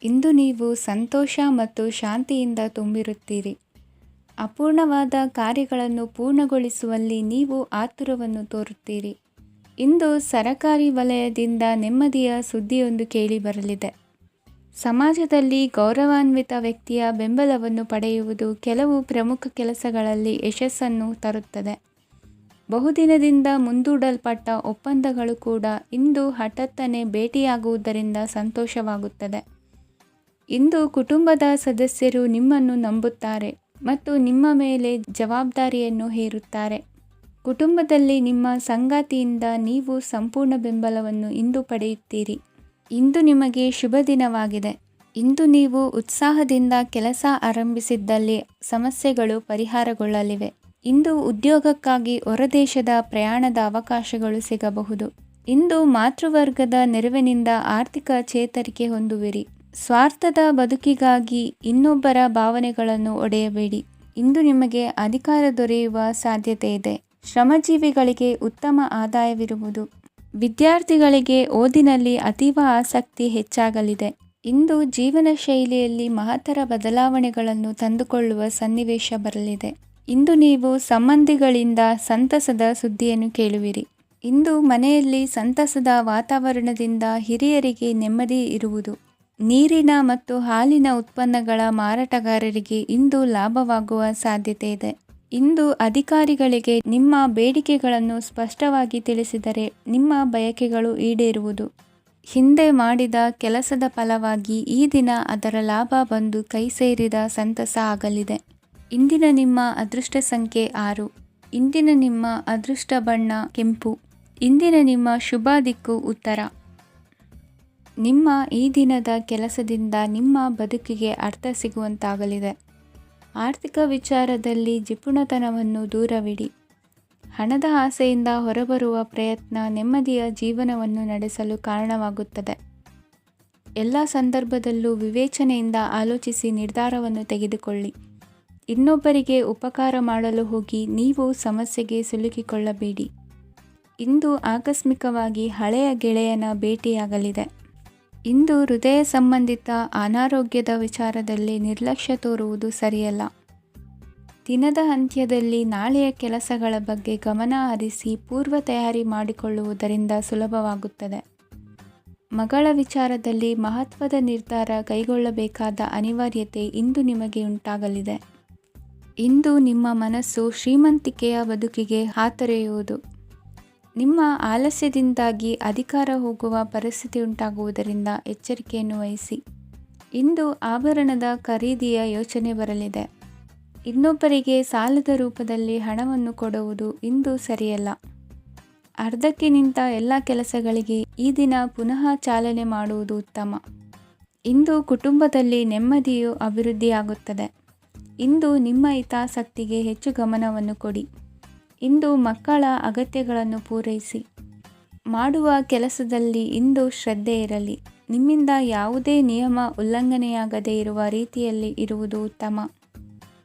ಇಂದು ನೀವು ಸಂತೋಷ ಮತ್ತು ಶಾಂತಿಯಿಂದ ತುಂಬಿರುತ್ತೀರಿ. ಅಪೂರ್ಣವಾದ ಕಾರ್ಯಗಳನ್ನು ಪೂರ್ಣಗೊಳಿಸುವಲ್ಲಿ ನೀವು ಆತುರವನ್ನು ತೋರುತ್ತೀರಿ. ಇಂದು ಸರಕಾರಿ ವಲಯದಿಂದ ನೆಮ್ಮದಿಯ ಸುದ್ದಿಯೊಂದು ಕೇಳಿಬರಲಿದೆ. ಸಮಾಜದಲ್ಲಿ ಗೌರವಾನ್ವಿತ ವ್ಯಕ್ತಿಯ ಬೆಂಬಲವನ್ನು ಪಡೆಯುವುದು ಕೆಲವು ಪ್ರಮುಖ ಕೆಲಸಗಳಲ್ಲಿ ಯಶಸ್ಸನ್ನು ತರುತ್ತದೆ. ಬಹುದಿನದಿಂದ ಮುಂದೂಡಲ್ಪಟ್ಟ ಒಪ್ಪಂದಗಳು ಕೂಡ ಇಂದು ಹಠಾತ್ತನೆ ಭೇಟಿಯಾಗುವುದರಿಂದ ಸಂತೋಷವಾಗುತ್ತದೆ. ಇಂದು ಕುಟುಂಬದ ಸದಸ್ಯರು ನಿಮ್ಮನ್ನು ನಂಬುತ್ತಾರೆ ಮತ್ತು ನಿಮ್ಮ ಮೇಲೆ ಜವಾಬ್ದಾರಿಯನ್ನು ಹೇರುತ್ತಾರೆ. ಕುಟುಂಬದಲ್ಲಿ ನಿಮ್ಮ ಸಂಗಾತಿಯಿಂದ ನೀವು ಸಂಪೂರ್ಣ ಬೆಂಬಲವನ್ನು ಇಂದು ಪಡೆಯುತ್ತೀರಿ. ಇಂದು ನಿಮಗೆ ಶುಭ ದಿನವಾಗಿದೆ. ಇಂದು ನೀವು ಉತ್ಸಾಹದಿಂದ ಕೆಲಸ ಆರಂಭಿಸಿದ್ದಲ್ಲಿ ಸಮಸ್ಯೆಗಳು ಪರಿಹಾರಗೊಳ್ಳಲಿವೆ. ಇಂದು ಉದ್ಯೋಗಕ್ಕಾಗಿ ಹೊರದೇಶದ ಪ್ರಯಾಣದ ಅವಕಾಶಗಳು ಸಿಗಬಹುದು. ಇಂದು ಮಾತೃವರ್ಗದ ನೆರವಿನಿಂದ ಆರ್ಥಿಕ ಚೇತರಿಕೆ ಹೊಂದುವಿರಿ. ಸ್ವಾರ್ಥದ ಬದುಕಿಗಾಗಿ ಇನ್ನೊಬ್ಬರ ಭಾವನೆಗಳನ್ನು ಒಡೆಯಬೇಡಿ. ಇಂದು ನಿಮಗೆ ಅಧಿಕಾರ ದೊರೆಯುವ ಸಾಧ್ಯತೆ ಇದೆ. ಶ್ರಮಜೀವಿಗಳಿಗೆ ಉತ್ತಮ ಆದಾಯವಿರುವುದು. ವಿದ್ಯಾರ್ಥಿಗಳಿಗೆ ಓದಿನಲ್ಲಿ ಅತೀವ ಆಸಕ್ತಿ ಹೆಚ್ಚಾಗಲಿದೆ. ಇಂದು ಜೀವನ ಶೈಲಿಯಲ್ಲಿ ಮಹತ್ತರ ಬದಲಾವಣೆಗಳನ್ನು ತಂದುಕೊಳ್ಳುವ ಸನ್ನಿವೇಶ ಬರಲಿದೆ. ಇಂದು ನೀವು ಸಂಬಂಧಿಗಳಿಂದ ಸಂತಸದ ಸುದ್ದಿಯನ್ನು ಕೇಳುವಿರಿ. ಇಂದು ಮನೆಯಲ್ಲಿ ಸಂತಸದ ವಾತಾವರಣದಿಂದ ಹಿರಿಯರಿಗೆ ನೆಮ್ಮದಿ ಇರುವುದು. ನೀರಿನ ಮತ್ತು ಹಾಲಿನ ಉತ್ಪನ್ನಗಳ ಮಾರಾಟಗಾರರಿಗೆ ಇಂದು ಲಾಭವಾಗುವ ಸಾಧ್ಯತೆ ಇದೆ. ಇಂದು ಅಧಿಕಾರಿಗಳಿಗೆ ನಿಮ್ಮ ಬೇಡಿಕೆಗಳನ್ನು ಸ್ಪಷ್ಟವಾಗಿ ತಿಳಿಸಿದರೆ ನಿಮ್ಮ ಬಯಕೆಗಳು ಈಡೇರುವುದು. ಹಿಂದೆ ಮಾಡಿದ ಕೆಲಸದ ಫಲವಾಗಿ ಈ ದಿನ ಅದರ ಲಾಭ ಬಂದು ಕೈ ಸೇರಿದ ಸಂತಸ ಆಗಲಿದೆ. ಇಂದಿನ ನಿಮ್ಮ ಅದೃಷ್ಟ ಸಂಖ್ಯೆ 6. ಇಂದಿನ ನಿಮ್ಮ ಅದೃಷ್ಟ ಬಣ್ಣ ಕೆಂಪು. ಇಂದಿನ ನಿಮ್ಮ ಶುಭ ದಿಕ್ಕು ಉತ್ತರ. ನಿಮ್ಮ ಈ ದಿನದ ಕೆಲಸದಿಂದ ನಿಮ್ಮ ಬದುಕಿಗೆ ಅರ್ಥ ಸಿಗುವಂತಾಗಲಿದೆ. ಆರ್ಥಿಕ ವಿಚಾರದಲ್ಲಿ ಜಿಪುಣತನವನ್ನು ದೂರವಿಡಿ. ಹಣದ ಆಸೆಯಿಂದ ಹೊರಬರುವ ಪ್ರಯತ್ನ ನೆಮ್ಮದಿಯ ಜೀವನವನ್ನು ನಡೆಸಲು ಕಾರಣವಾಗುತ್ತದೆ. ಎಲ್ಲ ಸಂದರ್ಭದಲ್ಲೂ ವಿವೇಚನೆಯಿಂದ ಆಲೋಚಿಸಿ ನಿರ್ಧಾರವನ್ನು ತೆಗೆದುಕೊಳ್ಳಿ. ಇನ್ನೊಬ್ಬರಿಗೆ ಉಪಕಾರ ಮಾಡಲು ಹೋಗಿ ನೀವು ಸಮಸ್ಯೆಗೆ ಸಿಲುಕಿಕೊಳ್ಳಬೇಡಿ. ಇಂದು ಆಕಸ್ಮಿಕವಾಗಿ ಹಳೆಯ ಗೆಳೆಯನ ಭೇಟಿಯಾಗಲಿದೆ. ಇಂದು ಹೃದಯ ಸಂಬಂಧಿತ ಅನಾರೋಗ್ಯದ ವಿಚಾರದಲ್ಲಿ ನಿರ್ಲಕ್ಷ್ಯ ತೋರುವುದು ಸರಿಯಲ್ಲ. ದಿನದ ಅಂತ್ಯದಲ್ಲಿ ನಾಳೆಯ ಕೆಲಸಗಳ ಬಗ್ಗೆ ಗಮನ ಹರಿಸಿ ಪೂರ್ವ ತಯಾರಿ ಮಾಡಿಕೊಳ್ಳುವುದರಿಂದ ಸುಲಭವಾಗುತ್ತದೆ. ಮಗಳ ವಿಚಾರದಲ್ಲಿ ಮಹತ್ವದ ನಿರ್ಧಾರ ಕೈಗೊಳ್ಳಬೇಕಾದ ಅನಿವಾರ್ಯತೆ ಇಂದು ನಿಮಗೆ ಉಂಟಾಗಲಿದೆ. ಇಂದು ನಿಮ್ಮ ಮನಸ್ಸು ಶ್ರೀಮಂತಿಕೆಯ ಬದುಕಿಗೆ ಹಾತೊರೆಯುವುದು. ನಿಮ್ಮ ಆಲಸ್ಯದಿಂದಾಗಿ ಅಧಿಕಾರ ಹೋಗುವ ಪರಿಸ್ಥಿತಿ ಉಂಟಾಗುವುದರಿಂದ ಎಚ್ಚರಿಕೆಯನ್ನು ವಹಿಸಿ. ಇಂದು ಆಭರಣದ ಖರೀದಿಯ ಯೋಚನೆ ಬರಲಿದೆ. ಇನ್ನೊಬ್ಬರಿಗೆ ಸಾಲದ ರೂಪದಲ್ಲಿ ಹಣವನ್ನು ಕೊಡುವುದು ಇಂದು ಸರಿಯಲ್ಲ. ಅರ್ಧಕ್ಕೆ ನಿಂತ ಎಲ್ಲ ಕೆಲಸಗಳಿಗೆ ಈ ದಿನ ಪುನಃ ಚಾಲನೆ ಮಾಡುವುದು ಉತ್ತಮ. ಇಂದು ಕುಟುಂಬದಲ್ಲಿ ನೆಮ್ಮದಿಯು ಅಭಿವೃದ್ಧಿಯಾಗುತ್ತದೆ. ಇಂದು ನಿಮ್ಮ ಹಿತಾಸಕ್ತಿಗೆ ಹೆಚ್ಚು ಗಮನವನ್ನು ಕೊಡಿ. ಇಂದು ಮಕ್ಕಳ ಅಗತ್ಯಗಳನ್ನು ಪೂರೈಸಿ. ಮಾಡುವ ಕೆಲಸದಲ್ಲಿ ಇಂದು ಶ್ರದ್ಧೆ ಇರಲಿ. ನಿಮ್ಮಿಂದ ಯಾವುದೇ ನಿಯಮ ಉಲ್ಲಂಘನೆಯಾಗದೇ ಇರುವ ರೀತಿಯಲ್ಲಿ ಇರುವುದು ಉತ್ತಮ.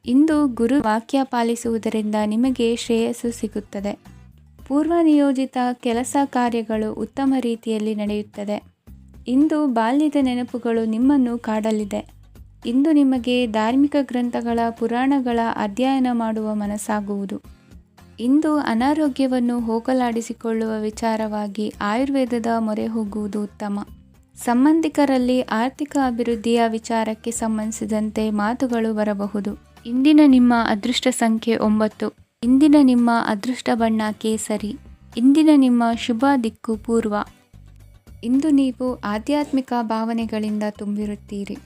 ಇಂದು ಗುರು ವಾಕ್ಯ ಪಾಲಿಸುವುದರಿಂದ ನಿಮಗೆ ಶ್ರೇಯಸ್ಸು ಸಿಗುತ್ತದೆ. ಪೂರ್ವ ನಿಯೋಜಿತ ಕೆಲಸ ಕಾರ್ಯಗಳು ಉತ್ತಮ ರೀತಿಯಲ್ಲಿ ನಡೆಯುತ್ತದೆ. ಇಂದು ಬಾಲ್ಯದ ನೆನಪುಗಳು ನಿಮ್ಮನ್ನು ಕಾಡಲಿದೆ. ಇಂದು ನಿಮಗೆ ಧಾರ್ಮಿಕ ಗ್ರಂಥಗಳ ಪುರಾಣಗಳ ಅಧ್ಯಯನ ಮಾಡುವ ಮನಸ್ಸಾಗುವುದು. ಇಂದು ಅನಾರೋಗ್ಯವನ್ನು ಹೋಗಲಾಡಿಸಿಕೊಳ್ಳುವ ವಿಚಾರವಾಗಿ ಆಯುರ್ವೇದದ ಮೊರೆ ಹೋಗುವುದು ಉತ್ತಮ. ಸಂಬಂಧಿಕರಲ್ಲಿ ಆರ್ಥಿಕ ಅಭಿವೃದ್ಧಿಯ ವಿಚಾರಕ್ಕೆ ಸಂಬಂಧಿಸಿದಂತೆ ಮಾತುಗಳು ಬರಬಹುದು. ಇಂದಿನ ನಿಮ್ಮ ಅದೃಷ್ಟ ಸಂಖ್ಯೆ 9. ಇಂದಿನ ನಿಮ್ಮ ಅದೃಷ್ಟ ಬಣ್ಣ ಕೇಸರಿ. ಇಂದಿನ ನಿಮ್ಮ ಶುಭ ದಿಕ್ಕು ಪೂರ್ವ. ಇಂದು ನೀವು ಆಧ್ಯಾತ್ಮಿಕ ಭಾವನೆಗಳಿಂದ ತುಂಬಿರುತ್ತೀರಿ.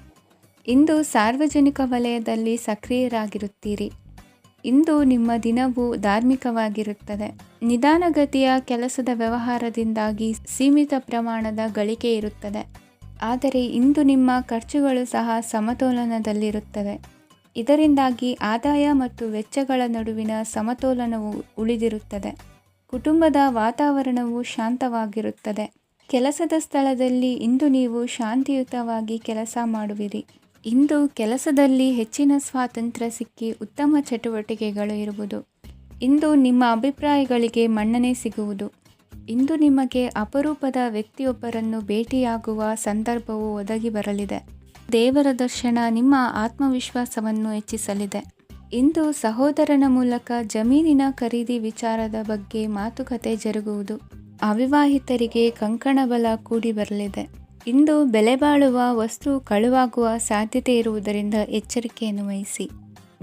ಇಂದು ಸಾರ್ವಜನಿಕ ವಲಯದಲ್ಲಿ ಸಕ್ರಿಯರಾಗಿರುತ್ತೀರಿ. ಇಂದು ನಿಮ್ಮ ದಿನವು ಧಾರ್ಮಿಕವಾಗಿರುತ್ತದೆ. ನಿಧಾನಗತಿಯ ಕೆಲಸದ ವ್ಯವಹಾರದಿಂದಾಗಿ ಸೀಮಿತ ಪ್ರಮಾಣದ ಗಳಿಕೆ ಇರುತ್ತದೆ. ಆದರೆ ಇಂದು ನಿಮ್ಮ ಖರ್ಚುಗಳು ಸಹ ಸಮತೋಲನದಲ್ಲಿರುತ್ತವೆ. ಇದರಿಂದಾಗಿ ಆದಾಯ ಮತ್ತು ವೆಚ್ಚಗಳ ನಡುವಿನ ಸಮತೋಲನವು ಉಳಿದಿರುತ್ತದೆ. ಕುಟುಂಬದ ವಾತಾವರಣವು ಶಾಂತವಾಗಿರುತ್ತದೆ. ಕೆಲಸದ ಸ್ಥಳದಲ್ಲಿ ಇಂದು ನೀವು ಶಾಂತಿಯುತವಾಗಿ ಕೆಲಸ ಮಾಡುವಿರಿ. ಇಂದು ಕೆಲಸದಲ್ಲಿ ಹೆಚ್ಚಿನ ಸ್ವಾತಂತ್ರ್ಯ ಸಿಕ್ಕಿ ಉತ್ತಮ ಚಟುವಟಿಕೆಗಳು ಇರುವುದು. ಇಂದು ನಿಮ್ಮ ಅಭಿಪ್ರಾಯಗಳಿಗೆ ಮನ್ನಣೆ ಸಿಗುವುದು. ಇಂದು ನಿಮಗೆ ಅಪರೂಪದ ವ್ಯಕ್ತಿಯೊಬ್ಬರನ್ನು ಭೇಟಿಯಾಗುವ ಸಂದರ್ಭವು ಒದಗಿ ಬರಲಿದೆ. ದೇವರ ದರ್ಶನ ನಿಮ್ಮ ಆತ್ಮವಿಶ್ವಾಸವನ್ನು ಹೆಚ್ಚಿಸಲಿದೆ. ಇಂದು ಸಹೋದರನ ಮೂಲಕ ಜಮೀನಿನ ಖರೀದಿ ವಿಚಾರದ ಬಗ್ಗೆ ಮಾತುಕತೆ ಜರುಗುವುದು. ಅವಿವಾಹಿತರಿಗೆ ಕಂಕಣ ಬಲ ಕೂಡಿ ಬರಲಿದೆ. ಇಂದು ಬೆಲೆ ಬಾಳುವ ವಸ್ತು ಕಳುವಾಗುವ ಸಾಧ್ಯತೆ ಇರುವುದರಿಂದ ಎಚ್ಚರಿಕೆಯನ್ನು ವಹಿಸಿ.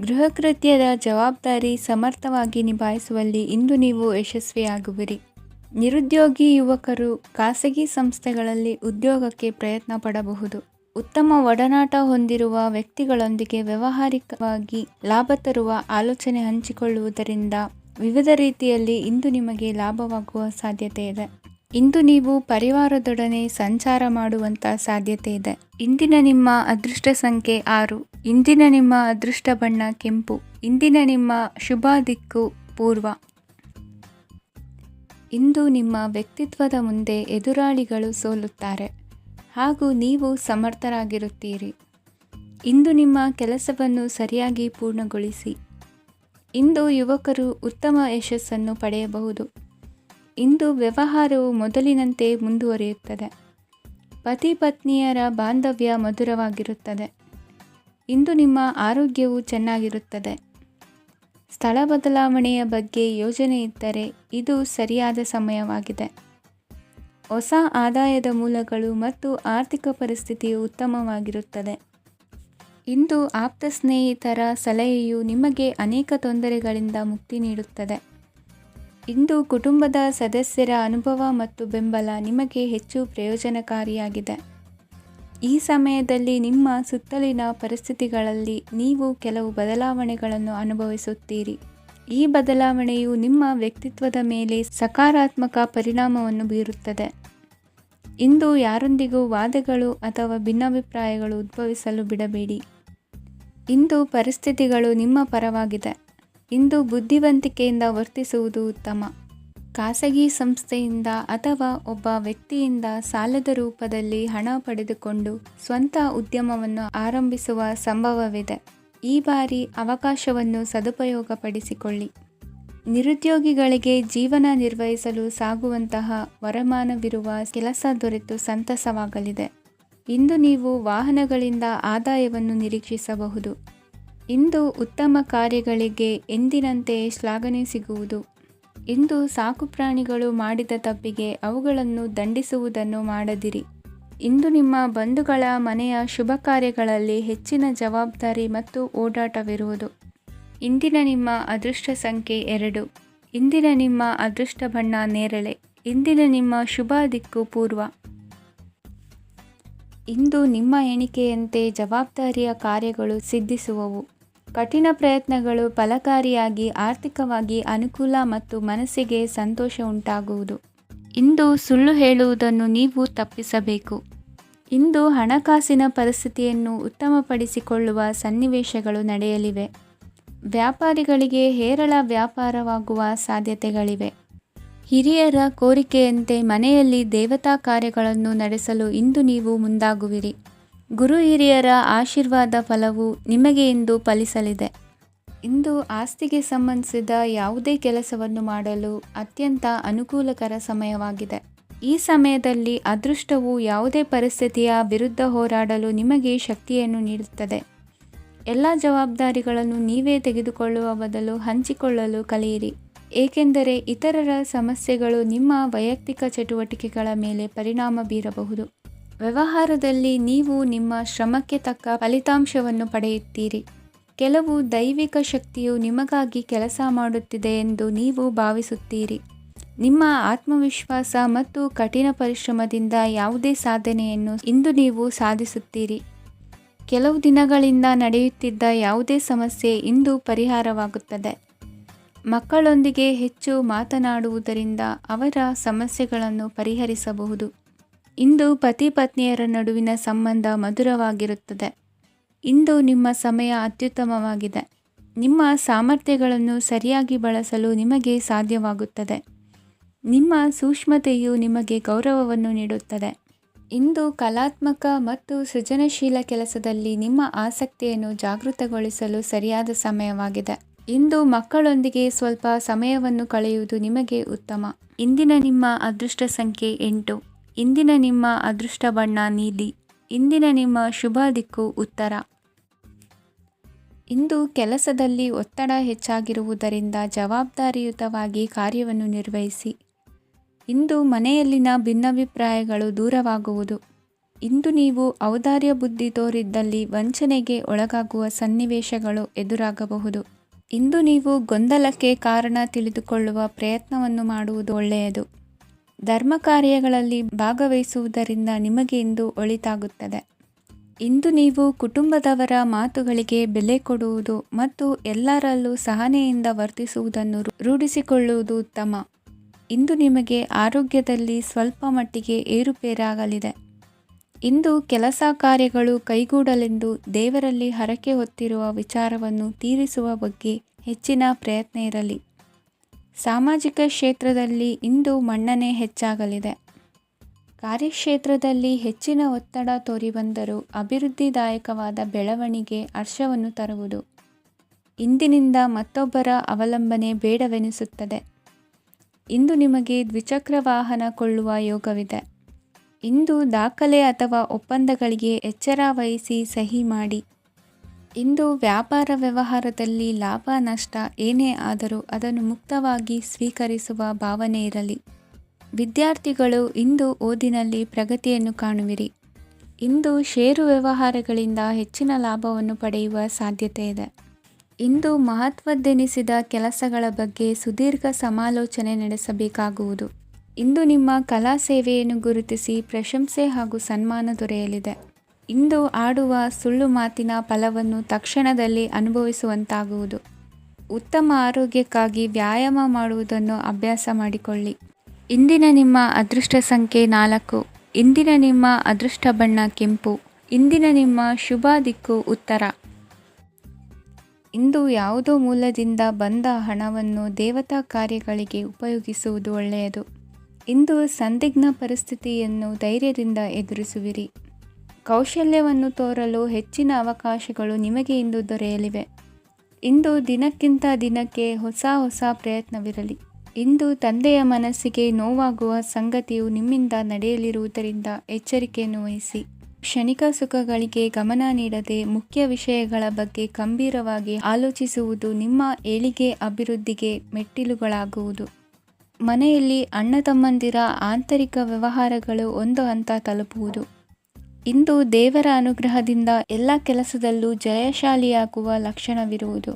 ಗೃಹ ಕೃತ್ಯದ ಜವಾಬ್ದಾರಿ ಸಮರ್ಥವಾಗಿ ನಿಭಾಯಿಸುವಲ್ಲಿ ಇಂದು ನೀವು ಯಶಸ್ವಿಯಾಗುವಿರಿ. ನಿರುದ್ಯೋಗಿ ಯುವಕರು ಖಾಸಗಿ ಸಂಸ್ಥೆಗಳಲ್ಲಿ ಉದ್ಯೋಗಕ್ಕೆ ಪ್ರಯತ್ನ ಪಡಬಹುದು. ಉತ್ತಮ ಒಡನಾಟ ಹೊಂದಿರುವ ವ್ಯಕ್ತಿಗಳೊಂದಿಗೆ ವ್ಯಾವಹಾರಿಕವಾಗಿ ಲಾಭ ತರುವ ಆಲೋಚನೆ ಹಂಚಿಕೊಳ್ಳುವುದರಿಂದ ವಿವಿಧ ರೀತಿಯಲ್ಲಿ ಇಂದು ನಿಮಗೆ ಲಾಭವಾಗುವ ಸಾಧ್ಯತೆ ಇದೆ. ಇಂದು ನೀವು ಪರಿವಾರದೊಡನೆ ಸಂಚಾರ ಮಾಡುವಂಥ ಸಾಧ್ಯತೆ ಇದೆ. ಇಂದಿನ ನಿಮ್ಮ ಅದೃಷ್ಟ ಸಂಖ್ಯೆ 6. ಇಂದಿನ ನಿಮ್ಮ ಅದೃಷ್ಟ ಬಣ್ಣ ಕೆಂಪು. ಇಂದಿನ ನಿಮ್ಮ ಶುಭ ದಿಕ್ಕು ಪೂರ್ವ. ಇಂದು ನಿಮ್ಮ ವ್ಯಕ್ತಿತ್ವದ ಮುಂದೆ ಎದುರಾಳಿಗಳು ಸೋಲುತ್ತಾರೆ ಹಾಗೂ ನೀವು ಸಮರ್ಥರಾಗಿರುತ್ತೀರಿ. ಇಂದು ನಿಮ್ಮ ಕೆಲಸವನ್ನು ಸರಿಯಾಗಿ ಪೂರ್ಣಗೊಳಿಸಿ. ಇಂದು ಯುವಕರು ಉತ್ತಮ ಯಶಸ್ಸನ್ನು ಪಡೆಯಬಹುದು. ಇಂದು ವ್ಯವಹಾರವು ಮೊದಲಿನಂತೆ ಮುಂದುವರಿಯುತ್ತದೆ. ಪತಿ ಪತ್ನಿಯರ ಬಾಂಧವ್ಯ ಮಧುರವಾಗಿರುತ್ತದೆ. ಇಂದು ನಿಮ್ಮ ಆರೋಗ್ಯವು ಚೆನ್ನಾಗಿರುತ್ತದೆ. ಸ್ಥಳ ಬದಲಾವಣೆಯ ಬಗ್ಗೆ ಯೋಜನೆ ಇದ್ದರೆ ಇದು ಸರಿಯಾದ ಸಮಯವಾಗಿದೆ. ಹೊಸ ಆದಾಯದ ಮೂಲಗಳು ಮತ್ತು ಆರ್ಥಿಕ ಪರಿಸ್ಥಿತಿಯು ಉತ್ತಮವಾಗಿರುತ್ತದೆ. ಇಂದು ಆಪ್ತ ಸ್ನೇಹಿತರ ಸಲಹೆಯು ನಿಮಗೆ ಅನೇಕ ತೊಂದರೆಗಳಿಂದ ಮುಕ್ತಿ ನೀಡುತ್ತದೆ. ಇಂದು ಕುಟುಂಬದ ಸದಸ್ಯರ ಅನುಭವ ಮತ್ತು ಬೆಂಬಲ ನಿಮಗೆ ಹೆಚ್ಚು ಪ್ರಯೋಜನಕಾರಿಯಾಗಿದೆ. ಈ ಸಮಯದಲ್ಲಿ ನಿಮ್ಮ ಸುತ್ತಲಿನ ಪರಿಸ್ಥಿತಿಗಳಲ್ಲಿ ನೀವು ಕೆಲವು ಬದಲಾವಣೆಗಳನ್ನು ಅನುಭವಿಸುತ್ತೀರಿ. ಈ ಬದಲಾವಣೆಯು ನಿಮ್ಮ ವ್ಯಕ್ತಿತ್ವದ ಮೇಲೆ ಸಕಾರಾತ್ಮಕ ಪರಿಣಾಮವನ್ನು ಬೀರುತ್ತದೆ. ಇಂದು ಯಾರೊಂದಿಗೂ ವಾದಗಳು ಅಥವಾ ಭಿನ್ನಾಭಿಪ್ರಾಯಗಳು ಉದ್ಭವಿಸಲು ಬಿಡಬೇಡಿ. ಇಂದು ಪರಿಸ್ಥಿತಿಗಳು ನಿಮ್ಮ ಪರವಾಗಿದೆ. ಇಂದು ಬುದ್ಧಿವಂತಿಕೆಯಿಂದ ವರ್ತಿಸುವುದು ಉತ್ತಮ. ಖಾಸಗಿ ಸಂಸ್ಥೆಯಿಂದ ಅಥವಾ ಒಬ್ಬ ವ್ಯಕ್ತಿಯಿಂದ ಸಾಲದ ರೂಪದಲ್ಲಿ ಹಣ ಪಡೆದುಕೊಂಡು ಸ್ವಂತ ಉದ್ಯಮವನ್ನು ಆರಂಭಿಸುವ ಸಂಭವವಿದೆ. ಈ ಬಾರಿ ಅವಕಾಶವನ್ನು ಸದುಪಯೋಗಪಡಿಸಿಕೊಳ್ಳಿ. ನಿರುದ್ಯೋಗಿಗಳಿಗೆ ಜೀವನ ನಿರ್ವಹಿಸಲು ಸಾಗುವಂತಹ ವರಮಾನವಿರುವ ಕೆಲಸ ದೊರೆತು ಸಂತಸವಾಗಲಿದೆ. ಇಂದು ನೀವು ವಾಹನಗಳಿಂದ ಆದಾಯವನ್ನು ನಿರೀಕ್ಷಿಸಬಹುದು. ಇಂದು ಉತ್ತಮ ಕಾರ್ಯಗಳಿಗೆ ಎಂದಿನಂತೆ ಶ್ಲಾಘನೆ ಸಿಗುವುದು. ಇಂದು ಸಾಕುಪ್ರಾಣಿಗಳು ಮಾಡಿದ ತಪ್ಪಿಗೆ ಅವುಗಳನ್ನು ದಂಡಿಸುವುದನ್ನು ಮಾಡದಿರಿ. ಇಂದು ನಿಮ್ಮ ಬಂಧುಗಳ ಮನೆಯ ಶುಭ ಕಾರ್ಯಗಳಲ್ಲಿ ಹೆಚ್ಚಿನ ಜವಾಬ್ದಾರಿ ಮತ್ತು ಓಡಾಟವಿರುವುದು. ಇಂದಿನ ನಿಮ್ಮ ಅದೃಷ್ಟ ಸಂಖ್ಯೆ 2. ಇಂದಿನ ನಿಮ್ಮ ಅದೃಷ್ಟ ಬಣ್ಣ ನೇರಳೆ. ಇಂದಿನ ನಿಮ್ಮ ಶುಭ ದಿಕ್ಕು ಪೂರ್ವ. ಇಂದು ನಿಮ್ಮ ಎಣಿಕೆಯಂತೆ ಜವಾಬ್ದಾರಿಯ ಕಾರ್ಯಗಳು ಸಿದ್ಧಿಸುವವು. ಕಠಿಣ ಪ್ರಯತ್ನಗಳು ಫಲಕಾರಿಯಾಗಿ ಆರ್ಥಿಕವಾಗಿ ಅನುಕೂಲ ಮತ್ತು ಮನಸ್ಸಿಗೆ ಸಂತೋಷ ಉಂಟಾಗುವುದು. ಇಂದು ಸುಳ್ಳು ಹೇಳುವುದನ್ನು ನೀವು ತಪ್ಪಿಸಬೇಕು. ಇಂದು ಹಣಕಾಸಿನ ಪರಿಸ್ಥಿತಿಯನ್ನು ಉತ್ತಮಪಡಿಸಿಕೊಳ್ಳುವ ಸನ್ನಿವೇಶಗಳು ನಡೆಯಲಿವೆ. ವ್ಯಾಪಾರಿಗಳಿಗೆ ಹೇರಳ ವ್ಯಾಪಾರವಾಗುವ ಸಾಧ್ಯತೆಗಳಿವೆ. ಹಿರಿಯರ ಕೋರಿಕೆಯಂತೆ ಮನೆಯಲ್ಲಿ ದೇವತಾ ಕಾರ್ಯಗಳನ್ನು ನಡೆಸಲು ಇಂದು ನೀವು ಮುಂದಾಗುವಿರಿ. ಗುರು ಹಿರಿಯರ ಆಶೀರ್ವಾದ ಫಲವು ನಿಮಗೆ ಇಂದು ಫಲಿಸಲಿದೆ. ಇಂದು ಆಸ್ತಿಗೆ ಸಂಬಂಧಿಸಿದ ಯಾವುದೇ ಕೆಲಸವನ್ನು ಮಾಡಲು ಅತ್ಯಂತ ಅನುಕೂಲಕರ ಸಮಯವಾಗಿದೆ. ಈ ಸಮಯದಲ್ಲಿ ಅದೃಷ್ಟವು ಯಾವುದೇ ಪರಿಸ್ಥಿತಿಯ ವಿರುದ್ಧ ಹೋರಾಡಲು ನಿಮಗೆ ಶಕ್ತಿಯನ್ನು ನೀಡುತ್ತದೆ. ಎಲ್ಲ ಜವಾಬ್ದಾರಿಗಳನ್ನು ನೀವೇ ತೆಗೆದುಕೊಳ್ಳುವ ಬದಲು ಹಂಚಿಕೊಳ್ಳಲು ಕಲಿಯಿರಿ. ಏಕೆಂದರೆ ಇತರರ ಸಮಸ್ಯೆಗಳು ನಿಮ್ಮ ವೈಯಕ್ತಿಕ ಚಟುವಟಿಕೆಗಳ ಮೇಲೆ ಪರಿಣಾಮ ಬೀರಬಹುದು. ವ್ಯವಹಾರದಲ್ಲಿ ನೀವು ನಿಮ್ಮ ಶ್ರಮಕ್ಕೆ ತಕ್ಕ ಫಲಿತಾಂಶವನ್ನು ಪಡೆಯುತ್ತೀರಿ. ಕೆಲವು ದೈವಿಕ ಶಕ್ತಿಯು ನಿಮಗಾಗಿ ಕೆಲಸ ಮಾಡುತ್ತಿದೆ ಎಂದು ನೀವು ಭಾವಿಸುತ್ತೀರಿ. ನಿಮ್ಮ ಆತ್ಮವಿಶ್ವಾಸ ಮತ್ತು ಕಠಿಣ ಪರಿಶ್ರಮದಿಂದ ಯಾವುದೇ ಸಾಧನೆಯನ್ನು ಇಂದು ನೀವು ಸಾಧಿಸುತ್ತೀರಿ. ಕೆಲವು ದಿನಗಳಿಂದ ನಡೆಯುತ್ತಿದ್ದ ಯಾವುದೇ ಸಮಸ್ಯೆ ಇಂದು ಪರಿಹಾರವಾಗುತ್ತದೆ. ಮಕ್ಕಳೊಂದಿಗೆ ಹೆಚ್ಚು ಮಾತನಾಡುವುದರಿಂದ ಅವರ ಸಮಸ್ಯೆಗಳನ್ನು ಪರಿಹರಿಸಬಹುದು. ಇಂದು ಪತಿ ಪತ್ನಿಯರ ನಡುವಿನ ಸಂಬಂಧ ಮಧುರವಾಗಿರುತ್ತದೆ. ಇಂದು ನಿಮ್ಮ ಸಮಯ ಅತ್ಯುತ್ತಮವಾಗಿದೆ. ನಿಮ್ಮ ಸಾಮರ್ಥ್ಯಗಳನ್ನು ಸರಿಯಾಗಿ ಬಳಸಲು ನಿಮಗೆ ಸಾಧ್ಯವಾಗುತ್ತದೆ. ನಿಮ್ಮ ಸೂಕ್ಷ್ಮತೆಯು ನಿಮಗೆ ಗೌರವವನ್ನು ನೀಡುತ್ತದೆ. ಇಂದು ಕಲಾತ್ಮಕ ಮತ್ತು ಸೃಜನಶೀಲ ಕೆಲಸದಲ್ಲಿ ನಿಮ್ಮ ಆಸಕ್ತಿಯನ್ನು ಜಾಗೃತಗೊಳಿಸಲು ಸರಿಯಾದ ಸಮಯವಾಗಿದೆ. ಇಂದು ಮಕ್ಕಳೊಂದಿಗೆ ಸ್ವಲ್ಪ ಸಮಯವನ್ನು ಕಳೆಯುವುದು ನಿಮಗೆ ಉತ್ತಮ. ಇಂದಿನ ನಿಮ್ಮ ಅದೃಷ್ಟ ಸಂಖ್ಯೆ 8. ಇಂದಿನ ನಿಮ್ಮ ಅದೃಷ್ಟ ಬಣ್ಣ ನೀಲಿ. ಇಂದಿನ ನಿಮ್ಮ ಶುಭ ದಿಕ್ಕು ಉತ್ತರ. ಇಂದು ಕೆಲಸದಲ್ಲಿ ಒತ್ತಡ ಹೆಚ್ಚಾಗಿರುವುದರಿಂದ ಜವಾಬ್ದಾರಿಯುತವಾಗಿ ಕಾರ್ಯವನ್ನು ನಿರ್ವಹಿಸಿ. ಇಂದು ಮನೆಯಲ್ಲಿನ ಭಿನ್ನಾಭಿಪ್ರಾಯಗಳು ದೂರವಾಗುವುದು. ಇಂದು ನೀವು ಔದಾರ್ಯ ಬುದ್ಧಿ ತೋರಿದ್ದಲ್ಲಿ ವಂಚನೆಗೆ ಒಳಗಾಗುವ ಸನ್ನಿವೇಶಗಳು ಎದುರಾಗಬಹುದು. ಇಂದು ನೀವು ಗೊಂದಲಕ್ಕೆ ಕಾರಣ ತಿಳಿದುಕೊಳ್ಳುವ ಪ್ರಯತ್ನವನ್ನು ಮಾಡುವುದು ಒಳ್ಳೆಯದು. ಧರ್ಮ ಕಾರ್ಯಗಳಲ್ಲಿ ಭಾಗವಹಿಸುವುದರಿಂದ ನಿಮಗೆ ಇಂದು ಒಳಿತಾಗುತ್ತದೆ. ಇಂದು ನೀವು ಕುಟುಂಬದವರ ಮಾತುಗಳಿಗೆ ಬೆಲೆ ಕೊಡುವುದು ಮತ್ತು ಎಲ್ಲರಲ್ಲೂ ಸಹನೆಯಿಂದ ವರ್ತಿಸುವುದನ್ನು ರೂಢಿಸಿಕೊಳ್ಳುವುದು ಉತ್ತಮ. ಇಂದು ನಿಮಗೆ ಆರೋಗ್ಯದಲ್ಲಿ ಸ್ವಲ್ಪ ಮಟ್ಟಿಗೆ ಏರುಪೇರಾಗಲಿದೆ. ಇಂದು ಕೆಲಸ ಕಾರ್ಯಗಳು ಕೈಗೂಡಲೆಂದು ದೇವರಲ್ಲಿ ಹರಕೆ ಹೊತ್ತಿರುವ ವಿಚಾರವನ್ನು ತೀರಿಸುವ ಬಗ್ಗೆ ಹೆಚ್ಚಿನ ಪ್ರಯತ್ನ ಇರಲಿ. ಸಾಮಾಜಿಕ ಕ್ಷೇತ್ರದಲ್ಲಿ ಇಂದು ಮನ್ನಣೆ ಹೆಚ್ಚಾಗಲಿದೆ. ಕಾರ್ಯಕ್ಷೇತ್ರದಲ್ಲಿ ಹೆಚ್ಚಿನ ಒತ್ತಡ ತೋರಿಬಂದರೂ ಅಭಿವೃದ್ಧಿದಾಯಕವಾದ ಬೆಳವಣಿಗೆ ಹರ್ಷವನ್ನು ತರುವುದು. ಇಂದಿನಿಂದ ಮತ್ತೊಬ್ಬರ ಅವಲಂಬನೆ ಬೇಡವೆನಿಸುತ್ತದೆ. ಇಂದು ನಿಮಗೆ ದ್ವಿಚಕ್ರ ವಾಹನ ಕೊಳ್ಳುವ ಯೋಗವಿದೆ. ಇಂದು ದಾಖಲೆ ಅಥವಾ ಒಪ್ಪಂದಗಳಿಗೆ ಎಚ್ಚರ ವಹಿಸಿ ಸಹಿ ಮಾಡಿ. ಇಂದು ವ್ಯಾಪಾರ ವ್ಯವಹಾರದಲ್ಲಿ ಲಾಭ ನಷ್ಟ ಏನೇ ಆದರೂ ಅದನ್ನು ಮುಕ್ತವಾಗಿ ಸ್ವೀಕರಿಸುವ ಭಾವನೆ ಇರಲಿ. ವಿದ್ಯಾರ್ಥಿಗಳು ಇಂದು ಓದಿನಲ್ಲಿ ಪ್ರಗತಿಯನ್ನು ಕಾಣುವಿರಿ. ಇಂದು ಷೇರು ವ್ಯವಹಾರಗಳಿಂದ ಹೆಚ್ಚಿನ ಲಾಭವನ್ನು ಪಡೆಯುವ ಸಾಧ್ಯತೆ ಇದೆ. ಇಂದು ಮಹತ್ವದ್ದೆನಿಸಿದ ಕೆಲಸಗಳ ಬಗ್ಗೆ ಸುದೀರ್ಘ ಸಮಾಲೋಚನೆ ನಡೆಸಬೇಕಾಗುವುದು. ಇಂದು ನಿಮ್ಮ ಕಲಾ ಸೇವೆಯನ್ನು ಗುರುತಿಸಿ ಪ್ರಶಂಸೆ ಹಾಗೂ ಸನ್ಮಾನ ದೊರೆಯಲಿದೆ. ಇಂದು ಆಡುವ ಸುಳ್ಳು ಮಾತಿನ ಫಲವನ್ನು ತಕ್ಷಣದಲ್ಲಿ ಅನುಭವಿಸುವಂತಾಗುವುದು. ಉತ್ತಮ ಆರೋಗ್ಯಕ್ಕಾಗಿ ವ್ಯಾಯಾಮ ಮಾಡುವುದನ್ನು ಅಭ್ಯಾಸ ಮಾಡಿಕೊಳ್ಳಿ. ಇಂದಿನ ನಿಮ್ಮ ಅದೃಷ್ಟ ಸಂಖ್ಯೆ 4. ಇಂದಿನ ನಿಮ್ಮ ಅದೃಷ್ಟ ಬಣ್ಣ ಕೆಂಪು. ಇಂದಿನ ನಿಮ್ಮ ಶುಭ ದಿಕ್ಕು ಉತ್ತರ. ಇಂದು ಯಾವುದೋ ಮೂಲದಿಂದ ಬಂದ ಹಣವನ್ನು ದೇವತಾ ಕಾರ್ಯಗಳಿಗೆ ಉಪಯೋಗಿಸುವುದು ಒಳ್ಳೆಯದು. ಇಂದು ಸಂದಿಗ್ಧ ಪರಿಸ್ಥಿತಿಯನ್ನು ಧೈರ್ಯದಿಂದ ಎದುರಿಸುವಿರಿ. ಕೌಶಲ್ಯವನ್ನು ತೋರಲು ಹೆಚ್ಚಿನ ಅವಕಾಶಗಳು ನಿಮಗೆ ಇಂದು ದೊರೆಯಲಿವೆ. ಇಂದು ದಿನಕ್ಕಿಂತ ದಿನಕ್ಕೆ ಹೊಸ ಪ್ರಯತ್ನವಿರಲಿ. ಇಂದು ತಂದೆಯ ಮನಸ್ಸಿಗೆ ನೋವಾಗುವ ಸಂಗತಿಯು ನಿಮ್ಮಿಂದ ನಡೆಯಲಿರುವುದರಿಂದ ಎಚ್ಚರಿಕೆಯನ್ನು ವಹಿಸಿ. ಕ್ಷಣಿಕ ಸುಖಗಳಿಗೆ ಗಮನ ನೀಡದೆ ಮುಖ್ಯ ವಿಷಯಗಳ ಬಗ್ಗೆ ಗಂಭೀರವಾಗಿ ಆಲೋಚಿಸುವುದು ನಿಮ್ಮ ಏಳಿಗೆ ಅಭಿವೃದ್ಧಿಗೆ ಮೆಟ್ಟಿಲುಗಳಾಗುವುದು. ಮನೆಯಲ್ಲಿ ಅಣ್ಣ ತಮ್ಮಂದಿರ ಆಂತರಿಕ ವ್ಯವಹಾರಗಳು ಒಂದು ಹಂತ ತಲುಪುವುದು. ಇಂದು ದೇವರ ಅನುಗ್ರಹದಿಂದ ಎಲ್ಲ ಕೆಲಸದಲ್ಲೂ ಜಯಶಾಲಿಯಾಗುವ ಲಕ್ಷಣವಿರುವುದು.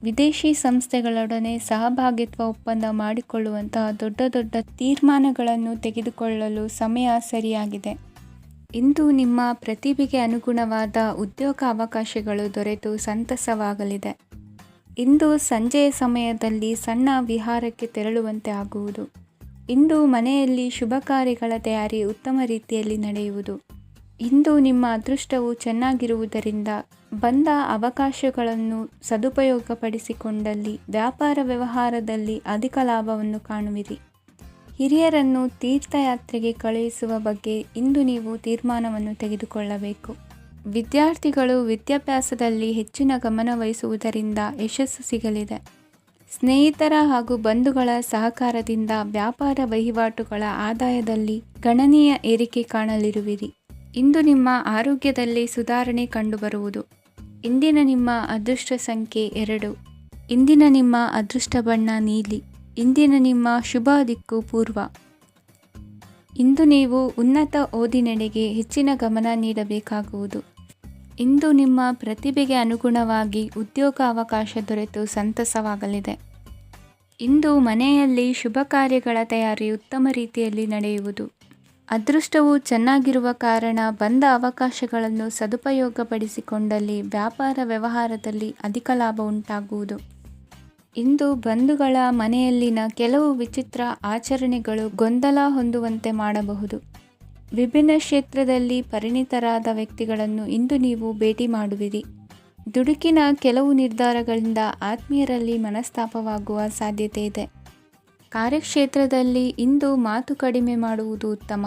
ವಿದೇಶಿ ಸಂಸ್ಥೆಗಳೊಡನೆ ಸಹಭಾಗಿತ್ವ ಒಪ್ಪಂದ ಮಾಡಿಕೊಳ್ಳುವಂತಹ ದೊಡ್ಡ ತೀರ್ಮಾನಗಳನ್ನು ತೆಗೆದುಕೊಳ್ಳಲು ಸಮಯ ಸರಿಯಾಗಿದೆ. ಇಂದು ನಿಮ್ಮ ಪ್ರತಿಭೆಗೆ ಅನುಗುಣವಾದ ಉದ್ಯೋಗ ಅವಕಾಶಗಳು ದೊರೆತು ಸಂತಸವಾಗಲಿದೆ. ಇಂದು ಸಂಜೆಯ ಸಮಯದಲ್ಲಿ ಸಣ್ಣ ವಿಹಾರಕ್ಕೆ ತೆರಳುವಂತೆ ಆಗುವುದು. ಇಂದು ಮನೆಯಲ್ಲಿ ಶುಭ ಕಾರ್ಯಗಳ ತಯಾರಿ ಉತ್ತಮ ರೀತಿಯಲ್ಲಿ ನಡೆಯುವುದು. ಇಂದು ನಿಮ್ಮ ಅದೃಷ್ಟವು ಚೆನ್ನಾಗಿರುವುದರಿಂದ ಬಂದ ಅವಕಾಶಗಳನ್ನು ಸದುಪಯೋಗಪಡಿಸಿಕೊಂಡಲ್ಲಿ ವ್ಯಾಪಾರ ವ್ಯವಹಾರದಲ್ಲಿ ಅಧಿಕ ಲಾಭವನ್ನು ಕಾಣುವಿರಿ. ಹಿರಿಯರನ್ನು ತೀರ್ಥಯಾತ್ರೆಗೆ ಕಳುಹಿಸುವ ಬಗ್ಗೆ ಇಂದು ನೀವು ತೀರ್ಮಾನವನ್ನು ತೆಗೆದುಕೊಳ್ಳಬೇಕು. ವಿದ್ಯಾರ್ಥಿಗಳು ವಿದ್ಯಾಭ್ಯಾಸದಲ್ಲಿ ಹೆಚ್ಚಿನ ಗಮನ ವಹಿಸುವುದರಿಂದ ಯಶಸ್ಸು ಸಿಗಲಿದೆ. ಸ್ನೇಹಿತರ ಹಾಗೂ ಬಂಧುಗಳ ಸಹಕಾರದಿಂದ ವ್ಯಾಪಾರ ವಹಿವಾಟುಗಳ ಆದಾಯದಲ್ಲಿ ಗಣನೀಯ ಏರಿಕೆ ಕಾಣಲಿರುವಿರಿ. ಇಂದು ನಿಮ್ಮ ಆರೋಗ್ಯದಲ್ಲಿ ಸುಧಾರಣೆ ಕಂಡುಬರುವುದು. ಇಂದಿನ ನಿಮ್ಮ ಅದೃಷ್ಟ ಸಂಖ್ಯೆ 2. ಇಂದಿನ ನಿಮ್ಮ ಅದೃಷ್ಟ ಬಣ್ಣ ನೀಲಿ. ಇಂದಿನ ನಿಮ್ಮ ಶುಭ ದಿಕ್ಕು ಪೂರ್ವ. ಇಂದು ನೀವು ಉನ್ನತ ಓದಿನೆಡೆಗೆ ಹೆಚ್ಚಿನ ಗಮನ ನೀಡಬೇಕಾಗುವುದು. ಇಂದು ನಿಮ್ಮ ಪ್ರತಿಭೆಗೆ ಅನುಗುಣವಾಗಿ ಉದ್ಯೋಗ ಅವಕಾಶ ದೊರೆತು ಸಂತಸವಾಗಲಿದೆ. ಇಂದು ಮನೆಯಲ್ಲಿ ಶುಭ ಕಾರ್ಯಗಳ ತಯಾರಿ ಉತ್ತಮ ರೀತಿಯಲ್ಲಿ ನಡೆಯುವುದು. ಅದೃಷ್ಟವು ಚೆನ್ನಾಗಿರುವ ಕಾರಣ ಬಂದ ಅವಕಾಶಗಳನ್ನು ಸದುಪಯೋಗಪಡಿಸಿಕೊಂಡಲ್ಲಿ ವ್ಯಾಪಾರ ವ್ಯವಹಾರದಲ್ಲಿ ಅಧಿಕ ಲಾಭ ಉಂಟಾಗುವುದು. ಇಂದು ಬಂಧುಗಳ ಮನೆಯಲ್ಲಿನ ಕೆಲವು ವಿಚಿತ್ರ ಆಚರಣೆಗಳು ಗೊಂದಲ ಹೊಂದುವಂತೆ ಮಾಡಬಹುದು. ವಿಭಿನ್ನ ಕ್ಷೇತ್ರದಲ್ಲಿ ಪರಿಣಿತರಾದ ವ್ಯಕ್ತಿಗಳನ್ನು ಇಂದು ನೀವು ಭೇಟಿ ಮಾಡುವಿರಿ. ದುಡುಕಿನ ಕೆಲವು ನಿರ್ಧಾರಗಳಿಂದ ಆತ್ಮೀಯರಲ್ಲಿ ಮನಸ್ತಾಪವಾಗುವ ಸಾಧ್ಯತೆ ಇದೆ. ಕಾರ್ಯಕ್ಷೇತ್ರದಲ್ಲಿ ಇಂದು ಮಾತು ಕಡಿಮೆ ಮಾಡುವುದು ಉತ್ತಮ.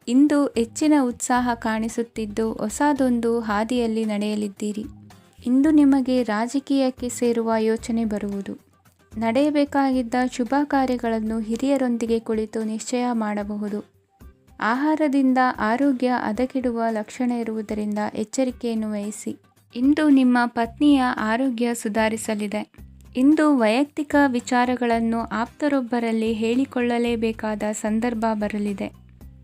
ಇಂದು ಹೆಚ್ಚಿನ ಉತ್ಸಾಹ ಕಾಣಿಸುತ್ತಿದ್ದು ಹೊಸದೊಂದು ಹಾದಿಯಲ್ಲಿ ನಡೆಯಲಿದ್ದೀರಿ. ಇಂದು ನಿಮಗೆ ರಾಜಕೀಯಕ್ಕೆ ಸೇರುವ ಯೋಚನೆ ಬರುವುದು. ನಡೆಯಬೇಕಾಗಿದ್ದ ಶುಭ ಕಾರ್ಯಗಳನ್ನು ಹಿರಿಯರೊಂದಿಗೆ ಕುಳಿತು ನಿಶ್ಚಯ ಮಾಡಬಹುದು. ಆಹಾರದಿಂದ ಆರೋಗ್ಯ ಹದಗೆಡುವ ಲಕ್ಷಣ ಇರುವುದರಿಂದ ಎಚ್ಚರಿಕೆಯನ್ನು ವಹಿಸಿ. ಇಂದು ನಿಮ್ಮ ಪತ್ನಿಯ ಆರೋಗ್ಯ ಸುಧಾರಿಸಲಿದೆ. ಇಂದು ವೈಯಕ್ತಿಕ ವಿಚಾರಗಳನ್ನು ಆಪ್ತರೊಬ್ಬರಲ್ಲಿ ಹೇಳಿಕೊಳ್ಳಲೇಬೇಕಾದ ಸಂದರ್ಭ ಬರಲಿದೆ.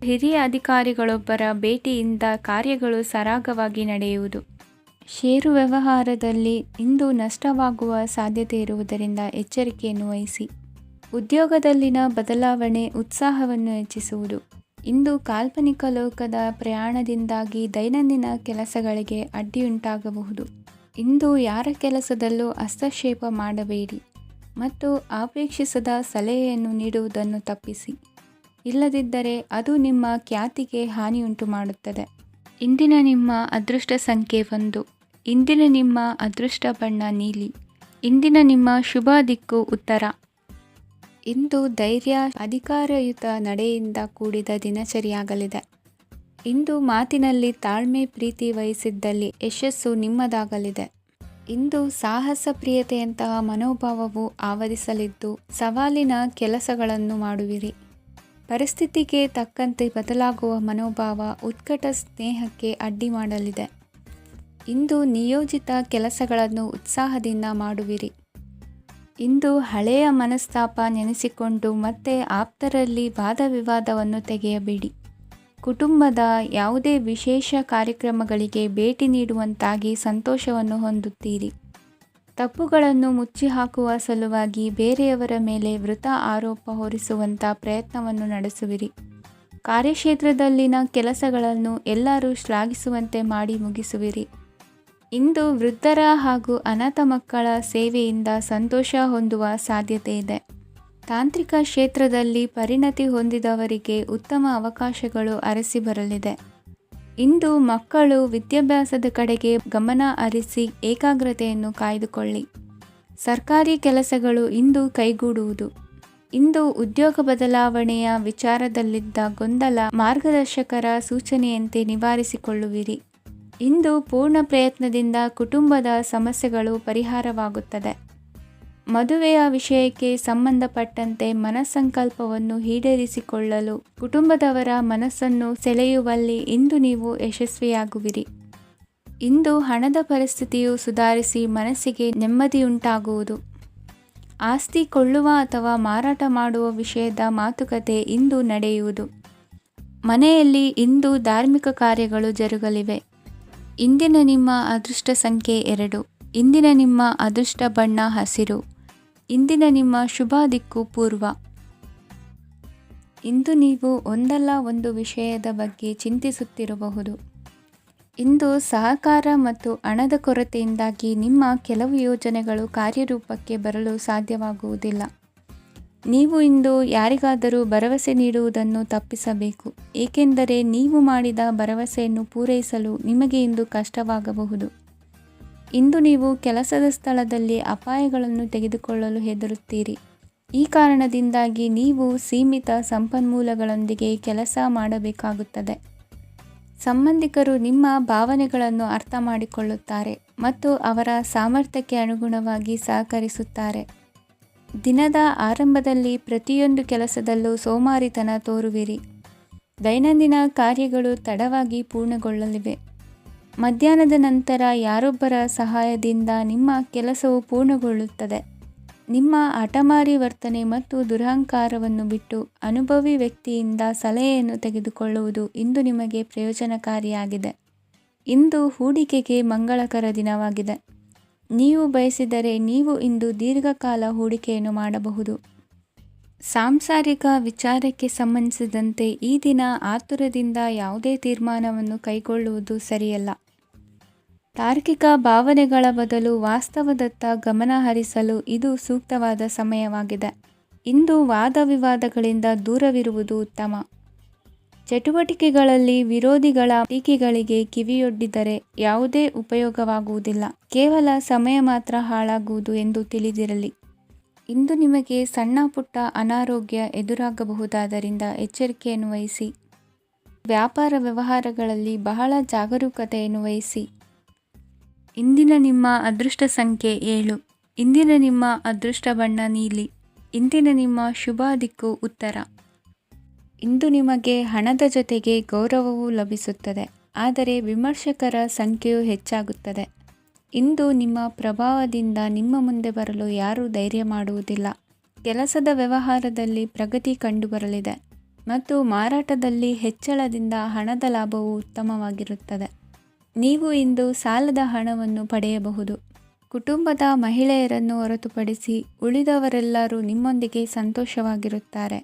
ಹಿರಿಯ ಅಧಿಕಾರಿಗಳೊಬ್ಬರ ಭೇಟಿಯಿಂದ ಕಾರ್ಯಗಳು ಸರಾಗವಾಗಿ ನಡೆಯುವುದು. ಷೇರು ವ್ಯವಹಾರದಲ್ಲಿ ಇಂದು ನಷ್ಟವಾಗುವ ಸಾಧ್ಯತೆ ಇರುವುದರಿಂದ ಎಚ್ಚರಿಕೆಯನ್ನು ವಹಿಸಿ. ಉದ್ಯೋಗದಲ್ಲಿನ ಬದಲಾವಣೆ ಉತ್ಸಾಹವನ್ನು ಹೆಚ್ಚಿಸುವುದು. ಇಂದು ಕಾಲ್ಪನಿಕ ಲೋಕದ ಪ್ರಯಾಣದಿಂದಾಗಿ ದೈನಂದಿನ ಕೆಲಸಗಳಿಗೆ ಅಡ್ಡಿಯುಂಟಾಗಬಹುದು. ಇಂದು ಯಾರ ಕೆಲಸದಲ್ಲೂ ಹಸ್ತಕ್ಷೇಪ ಮಾಡಬೇಡಿ ಮತ್ತು ಅಪೇಕ್ಷಿಸದ ಸಲಹೆಯನ್ನು ನೀಡುವುದನ್ನು ತಪ್ಪಿಸಿ. ಇಲ್ಲದಿದ್ದರೆ ಅದು ನಿಮ್ಮ ಖ್ಯಾತಿಗೆ ಹಾನಿಯುಂಟು ಮಾಡುತ್ತದೆ. ಇಂದಿನ ನಿಮ್ಮ ಅದೃಷ್ಟ ಸಂಖ್ಯೆ 1. ಇಂದಿನ ನಿಮ್ಮ ಅದೃಷ್ಟ ಬಣ್ಣ ನೀಲಿ. ಇಂದಿನ ನಿಮ್ಮ ಶುಭ ದಿಕ್ಕು ಉತ್ತರ. ಇಂದು ಧೈರ್ಯ, ಅಧಿಕಾರಯುತ ನಡೆಯಿಂದ ಕೂಡಿದ ದಿನಚರಿಯಾಗಲಿದೆ. ಇಂದು ಮಾತಿನಲ್ಲಿ ತಾಳ್ಮೆ, ಪ್ರೀತಿ ವಹಿಸಿದ್ದಲ್ಲಿ ಯಶಸ್ಸು ನಿಮ್ಮದಾಗಲಿದೆ. ಇಂದು ಸಾಹಸ ಪ್ರಿಯತೆಯಂತಹ ಮನೋಭಾವವು ಆವರಿಸಲಿದ್ದು ಸವಾಲಿನ ಕೆಲಸಗಳನ್ನು ಮಾಡುವಿರಿ. ಪರಿಸ್ಥಿತಿಗೆ ತಕ್ಕಂತೆ ಬದಲಾಗುವ ಮನೋಭಾವ ಉತ್ಕಟ ಸ್ನೇಹಕ್ಕೆ ಅಡ್ಡಿ ಮಾಡಲಿದೆ. ಇಂದು ನಿಯೋಜಿತ ಕೆಲಸಗಳನ್ನು ಉತ್ಸಾಹದಿಂದ ಮಾಡುವಿರಿ. ಇಂದು ಹಳೆಯ ಮನಸ್ತಾಪ ನೆನೆಸಿಕೊಂಡು ಮತ್ತೆ ಆಪ್ತರಲ್ಲಿ ವಾದ ವಿವಾದವನ್ನು ತೆಗೆಯಬೇಡಿ. ಕುಟುಂಬದ ಯಾವುದೇ ವಿಶೇಷ ಕಾರ್ಯಕ್ರಮಗಳಿಗೆ ಭೇಟಿ ನೀಡುವಂತಾಗಿ ಸಂತೋಷವನ್ನು ಹೊಂದುತ್ತೀರಿ. ತಪ್ಪುಗಳನ್ನು ಮುಚ್ಚಿಹಾಕುವ ಸಲುವಾಗಿ ಬೇರೆಯವರ ಮೇಲೆ ವೃಥಾ ಆರೋಪ ಹೊರಿಸುವಂಥ ಪ್ರಯತ್ನವನ್ನು ನಡೆಸುವಿರಿ. ಕಾರ್ಯಕ್ಷೇತ್ರದಲ್ಲಿನ ಕೆಲಸಗಳನ್ನು ಎಲ್ಲರೂ ಶ್ಲಾಘಿಸುವಂತೆ ಮಾಡಿ ಮುಗಿಸುವಿರಿ. ಇಂದು ವೃದ್ಧರ ಹಾಗೂ ಅನಾಥ ಮಕ್ಕಳ ಸೇವೆಯಿಂದ ಸಂತೋಷ ಹೊಂದುವ ಸಾಧ್ಯತೆ ಇದೆ. ತಾಂತ್ರಿಕ ಕ್ಷೇತ್ರದಲ್ಲಿ ಪರಿಣತಿ ಹೊಂದಿದವರಿಗೆ ಉತ್ತಮ ಅವಕಾಶಗಳು ಅರಸಿ ಬರಲಿದೆ. ಇಂದು ಮಕ್ಕಳು ವಿದ್ಯಾಭ್ಯಾಸದ ಕಡೆಗೆ ಗಮನ ಹರಿಸಿ ಏಕಾಗ್ರತೆಯನ್ನು ಕಾಯ್ದುಕೊಳ್ಳಿ. ಸರ್ಕಾರಿ ಕೆಲಸಗಳು ಇಂದು ಕೈಗೂಡುವುದು. ಇಂದು ಉದ್ಯೋಗ ಬದಲಾವಣೆಯ ವಿಚಾರದಲ್ಲಿದ್ದ ಗೊಂದಲ ಮಾರ್ಗದರ್ಶಕರ ಸೂಚನೆಯಂತೆ ನಿವಾರಿಸಿಕೊಳ್ಳುವಿರಿ. ಇಂದು ಪೂರ್ಣ ಪ್ರಯತ್ನದಿಂದ ಕುಟುಂಬದ ಸಮಸ್ಯೆಗಳು ಪರಿಹಾರವಾಗುತ್ತದೆ. ಮದುವೆಯ ವಿಷಯಕ್ಕೆ ಸಂಬಂಧಪಟ್ಟಂತೆ ಮನಸ್ಸಂಕಲ್ಪವನ್ನು ಈಡೇರಿಸಿಕೊಳ್ಳಲು ಕುಟುಂಬದವರ ಮನಸ್ಸನ್ನು ಸೆಳೆಯುವಲ್ಲಿ ಇಂದು ನೀವು ಯಶಸ್ವಿಯಾಗುವಿರಿ. ಇಂದು ಹಣದ ಪರಿಸ್ಥಿತಿಯು ಸುಧಾರಿಸಿ ಮನಸ್ಸಿಗೆ ನೆಮ್ಮದಿಯುಂಟಾಗುವುದು. ಆಸ್ತಿ ಕೊಳ್ಳುವ ಅಥವಾ ಮಾರಾಟ ಮಾಡುವ ವಿಷಯದ ಮಾತುಕತೆ ಇಂದು ನಡೆಯುವುದು. ಮನೆಯಲ್ಲಿ ಇಂದು ಧಾರ್ಮಿಕ ಕಾರ್ಯಗಳು ಜರುಗಲಿವೆ. ಇಂದಿನ ನಿಮ್ಮ ಅದೃಷ್ಟ ಸಂಖ್ಯೆ 2. ಇಂದಿನ ನಿಮ್ಮ ಅದೃಷ್ಟ ಬಣ್ಣ ಹಸಿರು. ಇಂದಿನ ನಿಮ್ಮ ಶುಭ ದಿಕ್ಕು ಪೂರ್ವ. ಇಂದು ನೀವು ಒಂದಲ್ಲ ಒಂದು ವಿಷಯದ ಬಗ್ಗೆ ಚಿಂತಿಸುತ್ತಿರಬಹುದು. ಇಂದು ಸಹಕಾರ ಮತ್ತು ಹಣದ ಕೊರತೆಯಿಂದಾಗಿ ನಿಮ್ಮ ಕೆಲವು ಯೋಜನೆಗಳು ಕಾರ್ಯರೂಪಕ್ಕೆ ಬರಲು ಸಾಧ್ಯವಾಗುವುದಿಲ್ಲ. ನೀವು ಇಂದು ಯಾರಿಗಾದರೂ ಭರವಸೆ ನೀಡುವುದನ್ನು ತಪ್ಪಿಸಬೇಕು, ಏಕೆಂದರೆ ನೀವು ಮಾಡಿದ ಭರವಸೆಯನ್ನು ಪೂರೈಸಲು ನಿಮಗೆ ಇಂದು ಕಷ್ಟವಾಗಬಹುದು. ಇಂದು ನೀವು ಕೆಲಸದ ಸ್ಥಳದಲ್ಲಿ ಅಪಾಯಗಳನ್ನು ತೆಗೆದುಕೊಳ್ಳಲು ಹೆದರುತ್ತೀರಿ. ಈ ಕಾರಣದಿಂದಾಗಿ ನೀವು ಸೀಮಿತ ಸಂಪನ್ಮೂಲಗಳೊಂದಿಗೆ ಕೆಲಸ ಮಾಡಬೇಕಾಗುತ್ತದೆ. ಸಂಬಂಧಿಕರು ನಿಮ್ಮ ಭಾವನೆಗಳನ್ನು ಅರ್ಥ ಮಾಡಿಕೊಳ್ಳುತ್ತಾರೆ ಮತ್ತು ಅವರ ಸಾಮರ್ಥ್ಯಕ್ಕೆ ಅನುಗುಣವಾಗಿ ಸಹಕರಿಸುತ್ತಾರೆ. ದಿನದ ಆರಂಭದಲ್ಲಿ ಪ್ರತಿಯೊಂದು ಕೆಲಸದಲ್ಲೂ ಸೋಮಾರಿತನ ತೋರುವಿರಿ. ದೈನಂದಿನ ಕಾರ್ಯಗಳು ತಡವಾಗಿ ಪೂರ್ಣಗೊಳ್ಳಲಿವೆ. ಮಧ್ಯಾಹ್ನದ ನಂತರ ಯಾರೊಬ್ಬರ ಸಹಾಯದಿಂದ ನಿಮ್ಮ ಕೆಲಸವು ಪೂರ್ಣಗೊಳ್ಳುತ್ತದೆ. ನಿಮ್ಮ ಹಠಮಾರಿ ವರ್ತನೆ ಮತ್ತು ದುರಹಂಕಾರವನ್ನು ಬಿಟ್ಟು ಅನುಭವಿ ವ್ಯಕ್ತಿಯಿಂದ ಸಲಹೆಯನ್ನು ತೆಗೆದುಕೊಳ್ಳುವುದು ಇಂದು ನಿಮಗೆ ಪ್ರಯೋಜನಕಾರಿಯಾಗಿದೆ. ಇಂದು ಹೂಡಿಕೆಗೆ ಮಂಗಳಕರ ದಿನವಾಗಿದೆ. ನೀವು ಬಯಸಿದರೆ ನೀವು ಇಂದು ದೀರ್ಘಕಾಲ ಹೂಡಿಕೆಯನ್ನು ಮಾಡಬಹುದು. ಸಾಂಸಾರಿಕ ವಿಚಾರಕ್ಕೆ ಸಂಬಂಧಿಸಿದಂತೆ ಈ ದಿನ ಆತುರದಿಂದ ಯಾವುದೇ ತೀರ್ಮಾನವನ್ನು ಕೈಗೊಳ್ಳುವುದು ಸರಿಯಲ್ಲ. ತಾರ್ಕಿಕ ಭಾವನೆಗಳ ಬದಲು ವಾಸ್ತವದತ್ತ ಗಮನ ಹರಿಸಲು ಇದು ಸೂಕ್ತವಾದ ಸಮಯವಾಗಿದೆ. ಇಂದು ವಾದ ವಿವಾದಗಳಿಂದ ದೂರವಿರುವುದು ಉತ್ತಮ. ಚಟುವಟಿಕೆಗಳಲ್ಲಿ ವಿರೋಧಿಗಳ ಟೀಕೆಗಳಿಗೆ ಕಿವಿಯೊಡ್ಡಿದರೆ ಯಾವುದೇ ಉಪಯೋಗವಾಗುವುದಿಲ್ಲ, ಕೇವಲ ಸಮಯ ಮಾತ್ರ ಹಾಳಾಗುವುದು ಎಂದು ತಿಳಿದಿರಲಿ. ಇಂದು ನಿಮಗೆ ಸಣ್ಣ ಪುಟ್ಟ ಅನಾರೋಗ್ಯ ಎದುರಾಗಬಹುದಾದ್ದರಿಂದ ಎಚ್ಚರಿಕೆಯನ್ನು ವಹಿಸಿ. ವ್ಯಾಪಾರ ವ್ಯವಹಾರಗಳಲ್ಲಿ ಬಹಳ ಜಾಗರೂಕತೆಯನ್ನು ವಹಿಸಿ. ಇಂದಿನ ನಿಮ್ಮ ಅದೃಷ್ಟ ಸಂಖ್ಯೆ 7. ಇಂದಿನ ನಿಮ್ಮ ಅದೃಷ್ಟ ಬಣ್ಣ ನೀಲಿ. ಇಂದಿನ ನಿಮ್ಮ ಶುಭ ದಿಕ್ಕು ಉತ್ತರ. ಇಂದು ನಿಮಗೆ ಹಣದ ಜೊತೆಗೆ ಗೌರವವೂ ಲಭಿಸುತ್ತದೆ, ಆದರೆ ವಿಮರ್ಶಕರ ಸಂಖ್ಯೆಯೂ ಹೆಚ್ಚಾಗುತ್ತದೆ. ಇಂದು ನಿಮ್ಮ ಪ್ರಭಾವದಿಂದ ನಿಮ್ಮ ಮುಂದೆ ಬರಲು ಯಾರೂ ಧೈರ್ಯ ಮಾಡುವುದಿಲ್ಲ. ಕೆಲಸದ ವ್ಯವಹಾರದಲ್ಲಿ ಪ್ರಗತಿ ಕಂಡುಬರಲಿದೆ ಮತ್ತು ಮಾರಾಟದಲ್ಲಿ ಹೆಚ್ಚಳದಿಂದ ಹಣದ ಲಾಭವು ಉತ್ತಮವಾಗಿರುತ್ತದೆ. ನೀವು ಇಂದು ಸಾಲದ ಹಣವನ್ನು ಪಡೆಯಬಹುದು. ಕುಟುಂಬದ ಮಹಿಳೆಯರನ್ನು ಹೊರತುಪಡಿಸಿ ಉಳಿದವರೆಲ್ಲರೂ ನಿಮ್ಮೊಂದಿಗೆ ಸಂತೋಷವಾಗಿರುತ್ತಾರೆ.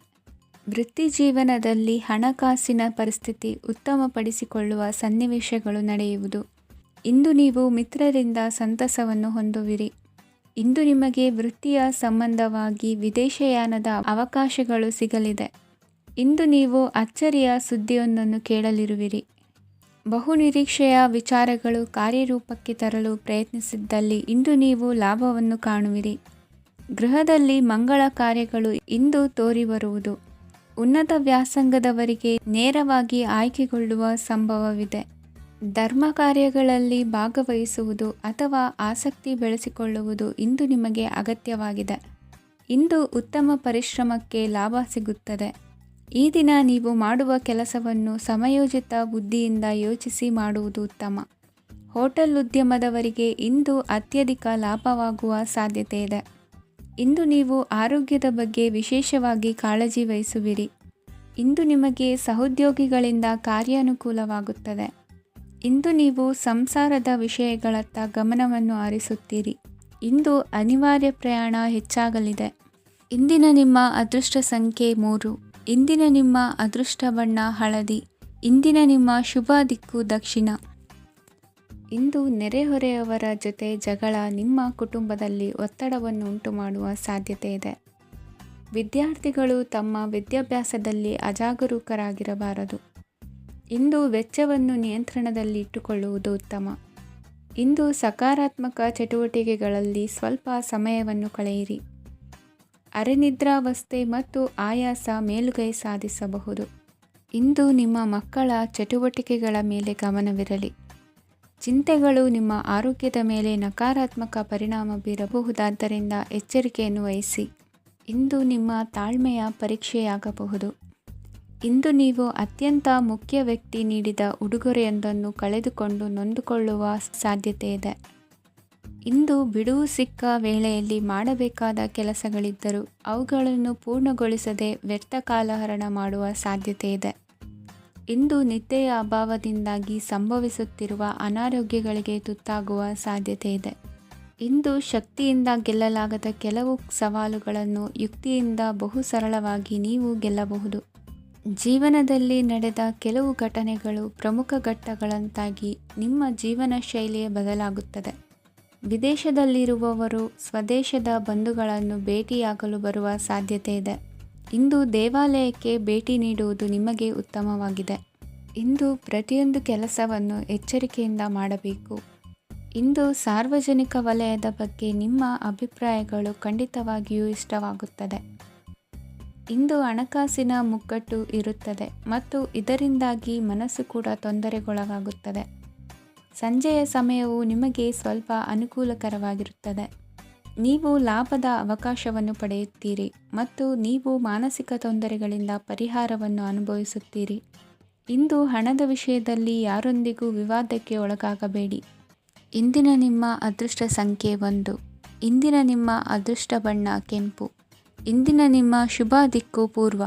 ವೃತ್ತಿ ಜೀವನದಲ್ಲಿ ಹಣಕಾಸಿನ ಪರಿಸ್ಥಿತಿ ಉತ್ತಮಪಡಿಸಿಕೊಳ್ಳುವ ಸನ್ನಿವೇಶಗಳು ನಡೆಯುವುದು. ಇಂದು ನೀವು ಮಿತ್ರರಿಂದ ಸಂತಸವನ್ನು ಹೊಂದುವಿರಿ. ಇಂದು ನಿಮಗೆ ವೃತ್ತಿಯ ಸಂಬಂಧವಾಗಿ ವಿದೇಶಯಾನದ ಅವಕಾಶಗಳು ಸಿಗಲಿದೆ. ಇಂದು ನೀವು ಅಚ್ಚರಿಯ ಸುದ್ದಿಯೊಂದನ್ನು ಕೇಳಲಿರುವಿರಿ. ಬಹುನಿರೀಕ್ಷೆಯ ವಿಚಾರಗಳು ಕಾರ್ಯರೂಪಕ್ಕೆ ತರಲು ಪ್ರಯತ್ನಿಸಿದ್ದಲ್ಲಿ ಇಂದು ನೀವು ಲಾಭವನ್ನು ಕಾಣುವಿರಿ. ಗೃಹದಲ್ಲಿ ಮಂಗಳ ಕಾರ್ಯಗಳು ಇಂದು ತೋರಿಬರುವುದು. ಉನ್ನತ ವ್ಯಾಸಂಗದವರಿಗೆ ನೇರವಾಗಿ ಆಯ್ಕೆಗೊಳ್ಳುವ ಸಂಭವವಿದೆ. ಧರ್ಮ ಕಾರ್ಯಗಳಲ್ಲಿ ಭಾಗವಹಿಸುವುದು ಅಥವಾ ಆಸಕ್ತಿ ಬೆಳೆಸಿಕೊಳ್ಳುವುದು ಇಂದು ನಿಮಗೆ ಅಗತ್ಯವಾಗಿದೆ. ಇಂದು ಉತ್ತಮ ಪರಿಶ್ರಮಕ್ಕೆ ಲಾಭ ಸಿಗುತ್ತದೆ. ಈ ದಿನ ನೀವು ಮಾಡುವ ಕೆಲಸವನ್ನು ಸಮಯೋಚಿತ ಬುದ್ಧಿಯಿಂದ ಯೋಚಿಸಿ ಮಾಡುವುದು ಉತ್ತಮ. ಹೋಟೆಲ್ ಉದ್ಯಮದವರಿಗೆ ಇಂದು ಅತ್ಯಧಿಕ ಲಾಭವಾಗುವ ಸಾಧ್ಯತೆ ಇದೆ. ಇಂದು ನೀವು ಆರೋಗ್ಯದ ಬಗ್ಗೆ ವಿಶೇಷವಾಗಿ ಕಾಳಜಿ ವಹಿಸುವಿರಿ. ಇಂದು ನಿಮಗೆ ಸಹೋದ್ಯೋಗಿಗಳಿಂದ ಕಾರ್ಯಾನುಕೂಲವಾಗುತ್ತದೆ. ಇಂದು ನೀವು ಸಂಸಾರದ ವಿಷಯಗಳತ್ತ ಗಮನವನ್ನು ಹರಿಸುತ್ತೀರಿ. ಇಂದು ಅನಿವಾರ್ಯ ಪ್ರಯಾಣ ಹೆಚ್ಚಾಗಲಿದೆ. ಇಂದಿನ ನಿಮ್ಮ ಅದೃಷ್ಟ ಸಂಖ್ಯೆ 3. ಇಂದಿನ ನಿಮ್ಮ ಅದೃಷ್ಟ ಬಣ್ಣ ಹಳದಿ. ಇಂದಿನ ನಿಮ್ಮ ಶುಭ ದಿಕ್ಕು ದಕ್ಷಿಣ. ಇಂದು ನೆರೆಹೊರೆಯವರ ಜೊತೆ ಜಗಳ ನಿಮ್ಮ ಕುಟುಂಬದಲ್ಲಿ ಒತ್ತಡವನ್ನು ಉಂಟುಮಾಡುವ ಸಾಧ್ಯತೆ ಇದೆ. ವಿದ್ಯಾರ್ಥಿಗಳು ತಮ್ಮ ವಿದ್ಯಾಭ್ಯಾಸದಲ್ಲಿ ಅಜಾಗರೂಕರಾಗಿರಬಾರದು. ಇಂದು ವೆಚ್ಚವನ್ನು ನಿಯಂತ್ರಣದಲ್ಲಿ ಇಟ್ಟುಕೊಳ್ಳುವುದು ಉತ್ತಮ. ಇಂದು ಸಕಾರಾತ್ಮಕ ಚಟುವಟಿಕೆಗಳಲ್ಲಿ ಸ್ವಲ್ಪ ಸಮಯವನ್ನು ಕಳೆಯಿರಿ. ಅರೆನಿದ್ರಾವಸ್ಥೆ ಮತ್ತು ಆಯಾಸ ಮೇಲುಗೈ ಸಾಧಿಸಬಹುದು. ಇಂದು ನಿಮ್ಮ ಮಕ್ಕಳ ಚಟುವಟಿಕೆಗಳ ಮೇಲೆ ಗಮನವಿರಲಿ. ಚಿಂತೆಗಳು ನಿಮ್ಮ ಆರೋಗ್ಯದ ಮೇಲೆ ನಕಾರಾತ್ಮಕ ಪರಿಣಾಮ ಬೀರಬಹುದಾದ್ದರಿಂದ ಎಚ್ಚರಿಕೆಯನ್ನು ವಹಿಸಿ. ಇಂದು ನಿಮ್ಮ ತಾಳ್ಮೆಯ ಪರೀಕ್ಷೆಯಾಗಬಹುದು. ಇಂದು ನೀವು ಅತ್ಯಂತ ಮುಖ್ಯ ವ್ಯಕ್ತಿ ನೀಡಿದ ಉಡುಗೊರೆಯೊಂದನ್ನು ಕಳೆದುಕೊಂಡು ನೊಂದುಕೊಳ್ಳುವ ಸಾಧ್ಯತೆ ಇದೆ. ಇಂದು ಬಿಡುವು ಸಿಕ್ಕ ವೇಳೆಯಲ್ಲಿ ಮಾಡಬೇಕಾದ ಕೆಲಸಗಳಿದ್ದರೂ ಅವುಗಳನ್ನು ಪೂರ್ಣಗೊಳಿಸದೆ ವ್ಯರ್ಥ ಕಾಲಹರಣ ಮಾಡುವ ಸಾಧ್ಯತೆ ಇದೆ. ಇಂದು ನಿದ್ದೆಯ ಅಭಾವದಿಂದಾಗಿ ಸಂಭವಿಸುತ್ತಿರುವ ಅನಾರೋಗ್ಯಗಳಿಗೆ ತುತ್ತಾಗುವ ಸಾಧ್ಯತೆ ಇದೆ. ಇಂದು ಶಕ್ತಿಯಿಂದ ಗೆಲ್ಲಲಾಗದ ಕೆಲವು ಸವಾಲುಗಳನ್ನು ಯುಕ್ತಿಯಿಂದ ಬಹು ಸರಳವಾಗಿ ನೀವು ಗೆಲ್ಲಬಹುದು. ಜೀವನದಲ್ಲಿ ನಡೆದ ಕೆಲವು ಘಟನೆಗಳು ಪ್ರಮುಖ ಘಟ್ಟಗಳಂತಾಗಿ ನಿಮ್ಮ ಜೀವನ ಶೈಲಿಯೇ ಬದಲಾಗುತ್ತದೆ. ವಿದೇಶದಲ್ಲಿರುವವರು ಸ್ವದೇಶದ ಬಂಧುಗಳನ್ನು ಭೇಟಿಯಾಗಲು ಬರುವ ಸಾಧ್ಯತೆ ಇದೆ. ಇಂದು ದೇವಾಲಯಕ್ಕೆ ಭೇಟಿ ನೀಡುವುದು ನಿಮಗೆ ಉತ್ತಮವಾಗಿದೆ. ಇಂದು ಪ್ರತಿಯೊಂದು ಕೆಲಸವನ್ನು ಎಚ್ಚರಿಕೆಯಿಂದ ಮಾಡಬೇಕು. ಇಂದು ಸಾರ್ವಜನಿಕ ವಲಯದ ಬಗ್ಗೆ ನಿಮ್ಮ ಅಭಿಪ್ರಾಯಗಳು ಖಂಡಿತವಾಗಿಯೂ ಇಷ್ಟವಾಗುತ್ತದೆ. ಇಂದು ಹಣಕಾಸಿನ ಮುಗ್ಗಟ್ಟು ಇರುತ್ತದೆ ಮತ್ತು ಇದರಿಂದಾಗಿ ಮನಸ್ಸು ಕೂಡ ತೊಂದರೆಗೊಳಗಾಗುತ್ತದೆ. ಸಂಜೆಯ ಸಮಯವು ನಿಮಗೆ ಸ್ವಲ್ಪ ಅನುಕೂಲಕರವಾಗಿರುತ್ತದೆ. ನೀವು ಲಾಭದ ಅವಕಾಶವನ್ನು ಪಡೆಯುತ್ತೀರಿ ಮತ್ತು ನೀವು ಮಾನಸಿಕ ತೊಂದರೆಗಳಿಂದ ಪರಿಹಾರವನ್ನು ಅನುಭವಿಸುತ್ತೀರಿ. ಇಂದು ಹಣದ ವಿಷಯದಲ್ಲಿ ಯಾರೊಂದಿಗೂ ವಿವಾದಕ್ಕೆ ಒಳಗಾಗಬೇಡಿ. ಇಂದಿನ ನಿಮ್ಮ ಅದೃಷ್ಟ ಸಂಖ್ಯೆ 1. ಇಂದಿನ ನಿಮ್ಮ ಅದೃಷ್ಟ ಬಣ್ಣ ಕೆಂಪು. ಇಂದಿನ ನಿಮ್ಮ ಶುಭ ದಿಕ್ಕು ಪೂರ್ವ.